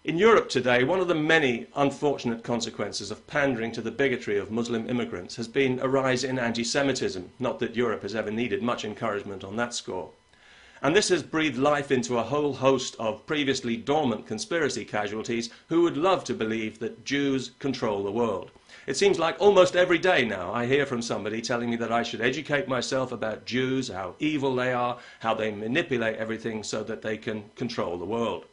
In Europe today, one of the many unfortunate consequences of pandering to the bigotry of Muslim immigrants has been a rise in anti-Semitism. Not that Europe has ever needed much encouragement on that score. And this has breathed life into a whole host of previously dormant conspiracy casualties who would love to believe that Jews control the world. It seems like almost every day now I hear from somebody telling me that I should educate myself about Jews, how evil they are, how they manipulate everything so that they can control the world.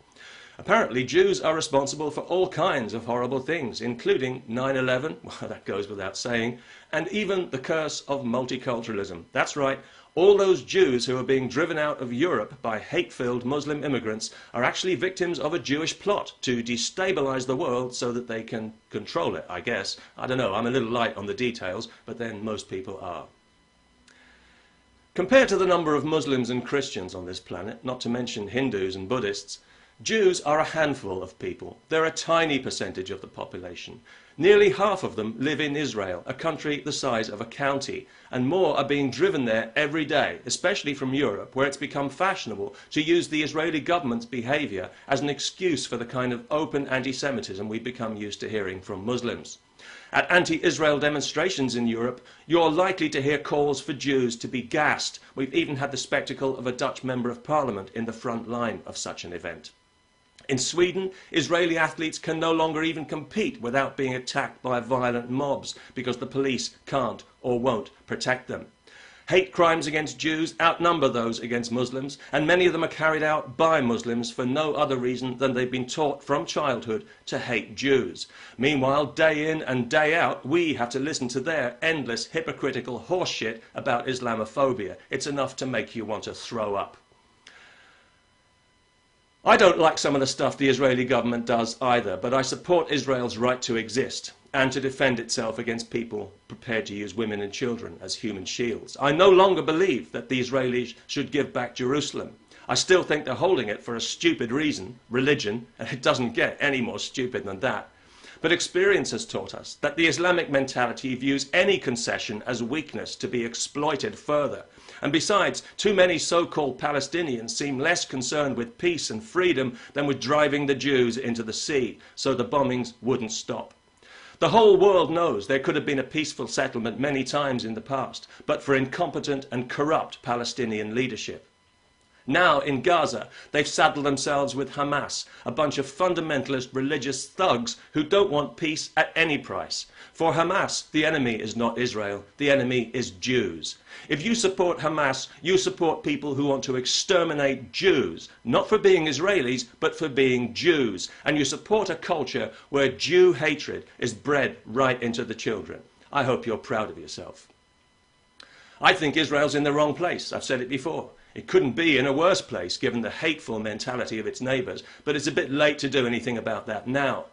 Apparently, Jews are responsible for all kinds of horrible things, including 9/11, well, that goes without saying, and even the curse of multiculturalism. That's right, all those Jews who are being driven out of Europe by hate-filled Muslim immigrants are actually victims of a Jewish plot to destabilize the world so that they can control it, I guess. I don't know, I'm a little light on the details, but then most people are. Compared to the number of Muslims and Christians on this planet, not to mention Hindus and Buddhists, Jews are a handful of people. They're a tiny percentage of the population. Nearly half of them live in Israel, a country the size of a county, and more are being driven there every day, especially from Europe, where it's become fashionable to use the Israeli government's behavior as an excuse for the kind of open anti-Semitism we've become used to hearing from Muslims. At anti-Israel demonstrations in Europe, you're likely to hear calls for Jews to be gassed. We've even had the spectacle of a Dutch member of parliament in the front line of such an event. In Sweden, Israeli athletes can no longer even compete without being attacked by violent mobs because the police can't or won't protect them. Hate crimes against Jews outnumber those against Muslims, and many of them are carried out by Muslims for no other reason than they've been taught from childhood to hate Jews. Meanwhile, day in and day out, we have to listen to their endless hypocritical horseshit about Islamophobia. It's enough to make you want to throw up. I don't like some of the stuff the Israeli government does either, but I support Israel's right to exist and to defend itself against people prepared to use women and children as human shields. I no longer believe that the Israelis should give back Jerusalem. I still think they're holding it for a stupid reason, religion, and it doesn't get any more stupid than that. But experience has taught us that the Islamic mentality views any concession as weakness to be exploited further. And besides, too many so-called Palestinians seem less concerned with peace and freedom than with driving the Jews into the sea, so the bombings wouldn't stop. The whole world knows there could have been a peaceful settlement many times in the past, but for incompetent and corrupt Palestinian leadership. Now, in Gaza, they've saddled themselves with Hamas, a bunch of fundamentalist religious thugs who don't want peace at any price. For Hamas, the enemy is not Israel, the enemy is Jews. If you support Hamas, you support people who want to exterminate Jews, not for being Israelis, but for being Jews. And you support a culture where Jew hatred is bred right into the children. I hope you're proud of yourself. I think Israel's in the wrong place. I've said it before. It couldn't be in a worse place given the hateful mentality of its neighbours, but it's a bit late to do anything about that now.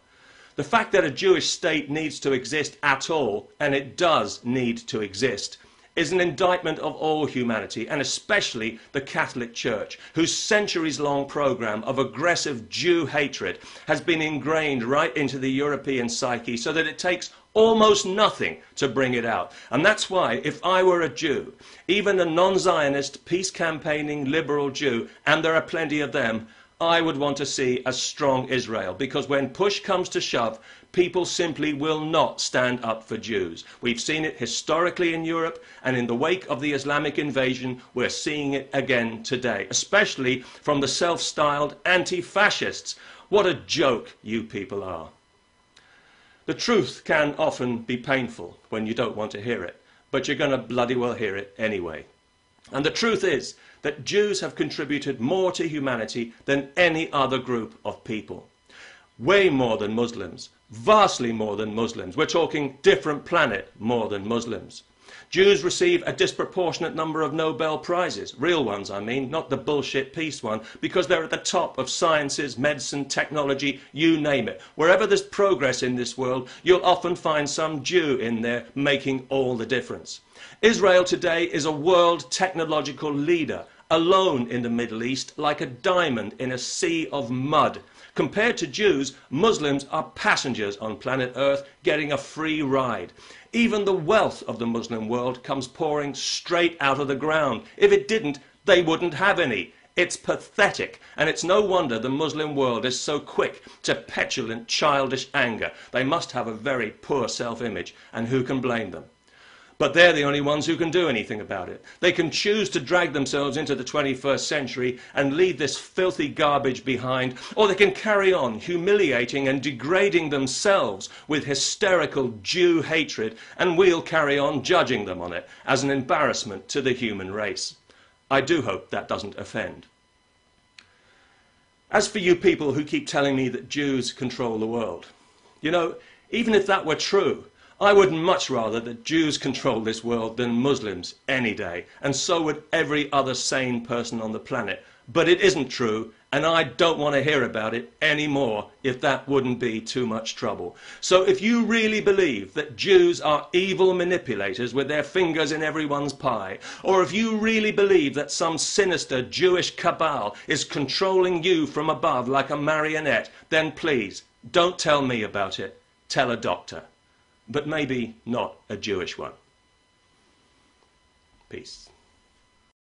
The fact that a Jewish state needs to exist at all, and it does need to exist, is an indictment of all humanity, and especially the Catholic Church, whose centuries-long programme of aggressive Jew hatred has been ingrained right into the European psyche so that it takes almost nothing to bring it out. And that's why, if I were a Jew, even a non-Zionist, peace-campaigning liberal Jew, and there are plenty of them, I would want to see a strong Israel, because when push comes to shove, people simply will not stand up for Jews. We've seen it historically in Europe, and in the wake of the Islamic invasion, we're seeing it again today, especially from the self-styled anti-fascists. What a joke you people are. The truth can often be painful when you don't want to hear it, but you're going to bloody well hear it anyway. And the truth is that Jews have contributed more to humanity than any other group of people. Way more than Muslims, vastly more than Muslims. We're talking different planet more than Muslims. Jews receive a disproportionate number of Nobel Prizes, real ones I mean, not the bullshit peace one, because they're at the top of sciences, medicine, technology, you name it. Wherever there's progress in this world, you'll often find some Jew in there making all the difference. Israel today is a world technological leader, alone in the Middle East, like a diamond in a sea of mud. Compared to Jews, Muslims are passengers on planet Earth getting a free ride. Even the wealth of the Muslim world comes pouring straight out of the ground. If it didn't, they wouldn't have any. It's pathetic, and it's no wonder the Muslim world is so quick to petulant, childish anger. They must have a very poor self-image, and who can blame them? But they're the only ones who can do anything about it. They can choose to drag themselves into the 21st century and leave this filthy garbage behind, or they can carry on humiliating and degrading themselves with hysterical Jew hatred, and we'll carry on judging them on it as an embarrassment to the human race. I do hope that doesn't offend. As for you people who keep telling me that Jews control the world, you know, even if that were true, I would much rather that Jews control this world than Muslims any day, and so would every other sane person on the planet. But it isn't true, and I don't want to hear about it anymore if that wouldn't be too much trouble. So if you really believe that Jews are evil manipulators with their fingers in everyone's pie, or if you really believe that some sinister Jewish cabal is controlling you from above like a marionette, then please, don't tell me about it. Tell a doctor. But maybe not a Jewish one. Peace.